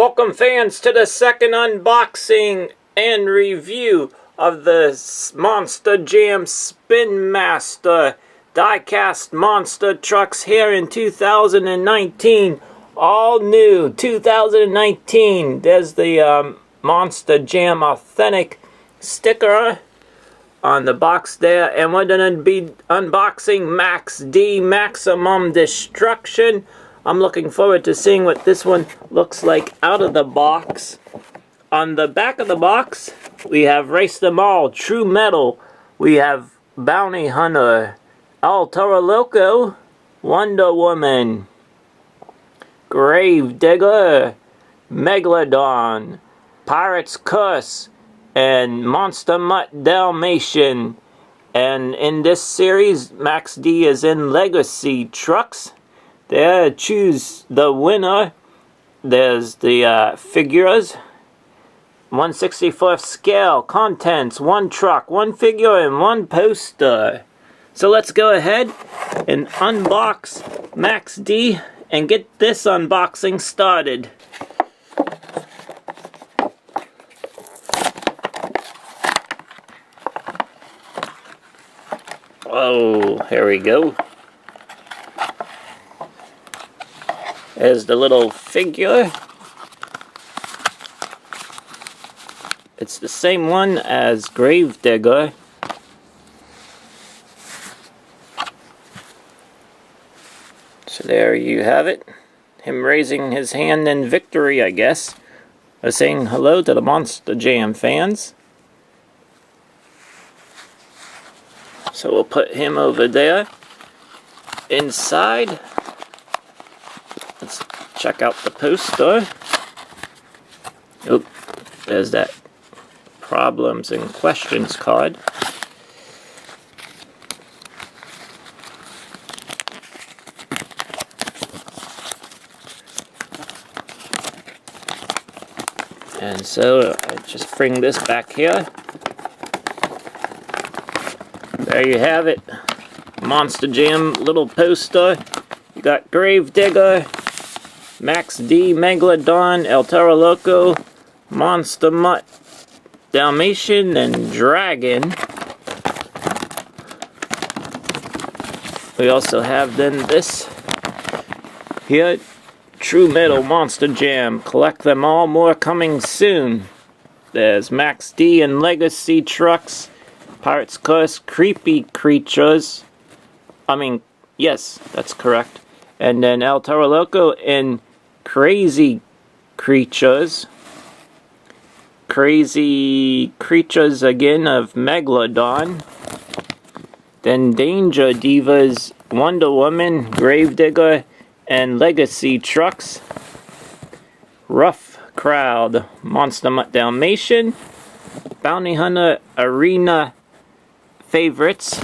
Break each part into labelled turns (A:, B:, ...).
A: Welcome fans to the second unboxing and review of the Monster Jam Spin Master die-cast monster trucks here in 2019. All new 2019. There's the Monster Jam authentic sticker on the box there, and we're going to be unboxing Max D, Maximum Destruction. I'm looking forward to seeing what this one looks like out of the box. On the back of the box, we have Race Them All, True Metal. We have Bounty Hunter, El Toro Loco, Wonder Woman, Grave Digger, Megalodon, Pirate's Curse, and Monster Mutt Dalmatian. And in this series, Max D is in Legacy Trucks. There, choose the winner. There's the figures. 1/64 scale, contents, 1 truck, 1 figure, and 1 poster. So let's go ahead and unbox Max D and get this unboxing started. Oh, here we go. There's the little figure. It's the same one as Grave Digger. So there you have it. Him raising his hand in victory, I guess. Saying hello to the Monster Jam fans. So we'll put him over there. Inside, let's check out the poster. Oh, there's that problems and questions card. And so I just bring this back here. There you have it. Monster Jam little poster. You got Grave Digger, Max D, Megalodon, El Toro Loco, Monster Mutt Dalmatian, and Dragon. We also have then this here, True Metal Monster Jam. Collect them all, more coming soon. There's Max D and Legacy Trucks, Pirate's Curse, Creepy Creatures. Yes, that's correct. And then El Toro Loco and Crazy Creatures. Crazy Creatures again of Megalodon. Then Danger Divas, Wonder Woman, Grave Digger, and Legacy Trucks. Rough Crowd, Monster Mutt Dalmatian. Bounty Hunter Arena Favorites.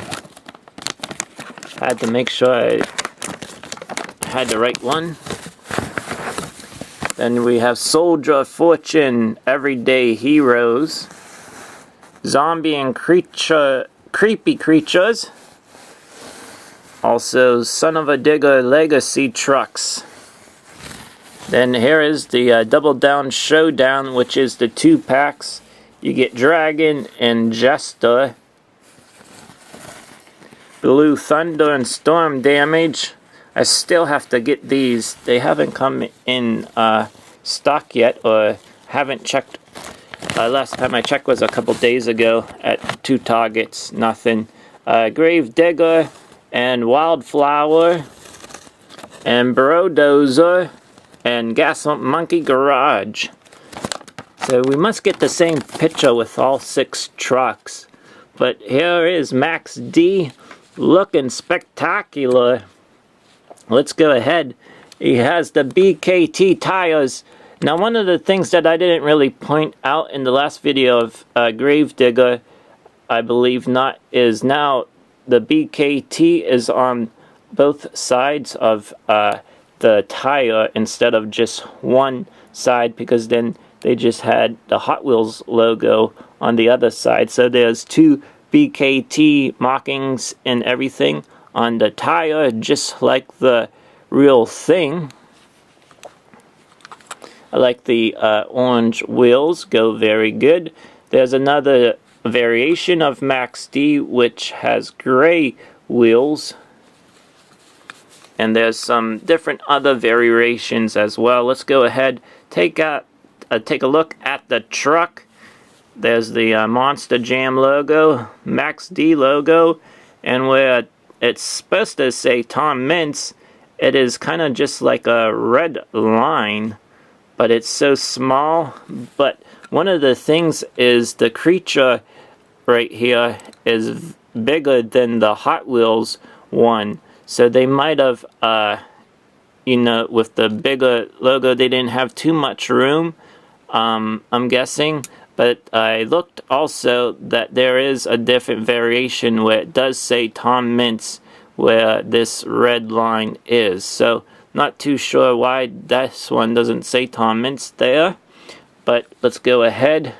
A: Had to make sure I had the right one. Then we have Soldier of Fortune, Everyday Heroes, Zombie and Creepy Creatures, also Son of a Digger Legacy Trucks. Then here is the Double Down Showdown, which is the 2 packs. You get Dragon and Jester, Blue Thunder and Storm Damage. I still have to get these. They haven't come in stock yet, or haven't checked. Last time I checked was a couple days ago at 2 Targets. Nothing. Grave Digger and Wildflower and Brodozer and Gas Monkey Garage. So we must get the same picture with all 6 trucks. But here is Max D looking spectacular. Let's go ahead. He has the Bkt Tires. Now, one of the things that I didn't really point out in the last video of Grave Digger, I believe not, is now the Bkt is on both sides of the tire instead of just one side, because then they just had the Hot Wheels logo on the other side. So there's 2 Bkt markings and everything on the tire, just like the real thing. I like the orange wheels, go very good. There's another variation of Max D which has gray wheels. And there's some different other variations as well. Let's go ahead, take a look at the truck. There's the Monster Jam logo, Max D logo, and where it's supposed to say Tom Mintz, it is kind of just like a red line, but it's so small. But one of the things is the creature right here is bigger than the Hot Wheels one. So they might have, with the bigger logo, they didn't have too much room, I'm guessing. But I looked also that there is a different variation where it does say Tom Mintz, where this red line is. So not too sure why this one doesn't say Tom Mintz there. But let's go ahead.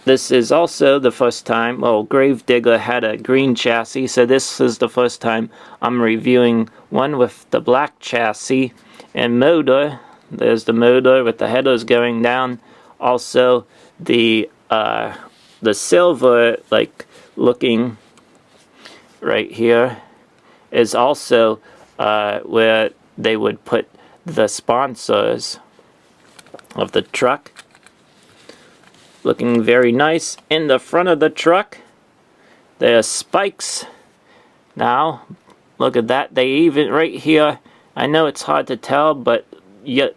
A: This is also the first time, well, Gravedigger had a green chassis, so this is the first time I'm reviewing one with the black chassis and motor. There's the motor with the headers going down. Also, the silver, like, looking right here is also where they would put the sponsors of the truck. Looking very nice. In the front of the truck, there's spikes. Now, look at that. They even, right here, I know it's hard to tell, but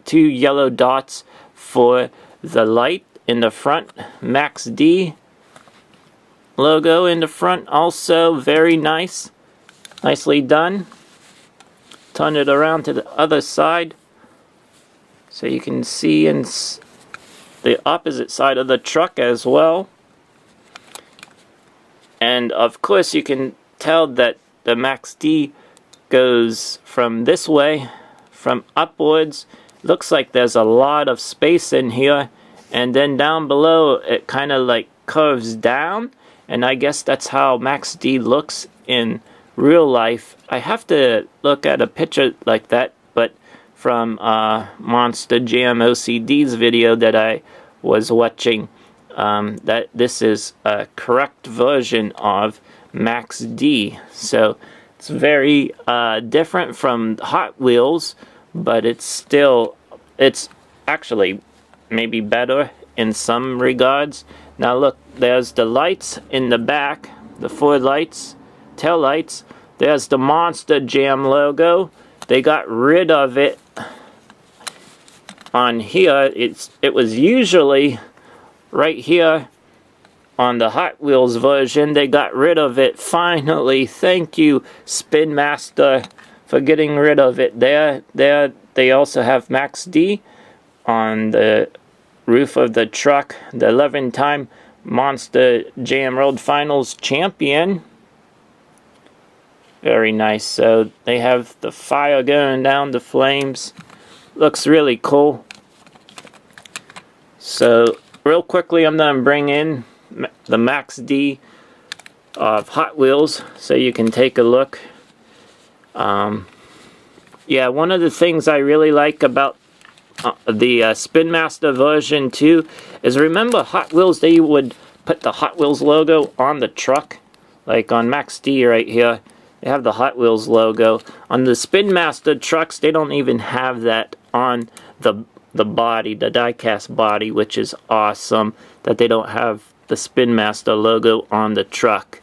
A: two yellow dots for the light in the front. Max D logo in the front, also very nice. Nicely done. Turn it around to the other side so you can see in the opposite side of the truck as well. And of course you can tell that the Max D goes from this way, from upwards. Looks like there's a lot of space in here, and then down below it kind of like curves down, and I guess that's how Max D looks in real life. I have to look at a picture like that, but from Monster Jam OCD's video that I was watching, that this is a correct version of Max D. So it's very different from Hot Wheels, but it's actually maybe better in some regards. Now look, there's the lights in the back, the 4 lights, tail lights. There's the Monster Jam logo. They got rid of it on here. It was usually right here on the Hot Wheels version. They got rid of it finally. Thank you, Spin Master, for getting rid of it. There they also have Max D on the roof of the truck, the 11-time Monster Jam World Finals champion. Very nice. So they have the fire going down, the flames. Looks really cool. So real quickly, I'm going to bring in the Max D of Hot Wheels so you can take a look. Yeah, one of the things I really like about the Spin Master version 2 is, remember Hot Wheels, they would put the Hot Wheels logo on the truck. Like on Max D right here, they have the Hot Wheels logo. On the Spin Master trucks, they don't even have that on the body, the die-cast body, which is awesome that they don't have the Spin Master logo on the truck.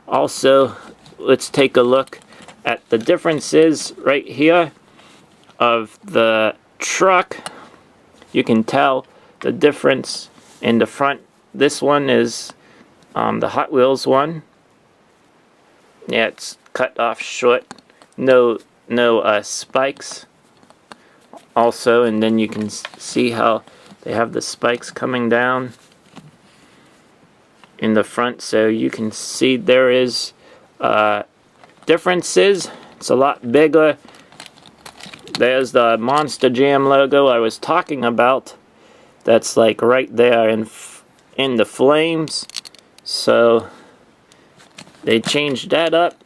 A: Also, let's take a look at the differences right here of the truck. You can tell the difference in the front. This one is the Hot Wheels one. Yeah, it's cut off short. No spikes. Also, and then you can see how they have the spikes coming down in the front, so you can see there is differences. It's a lot bigger. There's the Monster Jam logo I was talking about. That's like right there in the flames. So they changed that up.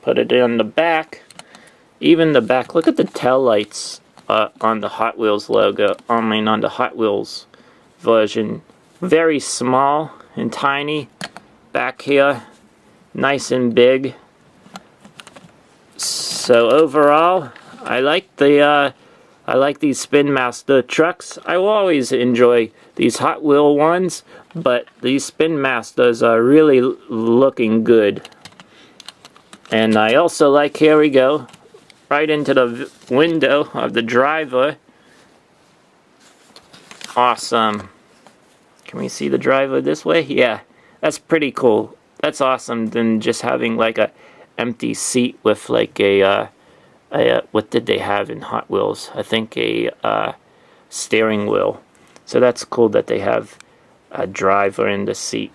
A: Put it in the back. Even the back, look at the tail lights on the Hot Wheels logo. I mean, on the Hot Wheels version. Very small and tiny back here. Nice and big. So overall, I like these Spin Master trucks. I will always enjoy these Hot Wheel ones, but these Spin Masters are really looking good. And I also like, here we go, right into the window of the driver. Awesome. Can we see the driver this way? Yeah, that's pretty cool. That's awesome than just having like a empty seat with like a what did they have in Hot Wheels? I think a steering wheel. So that's cool that they have a driver in the seat.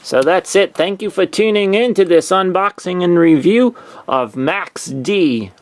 A: So that's it. Thank you for tuning in to this unboxing and review of Max D.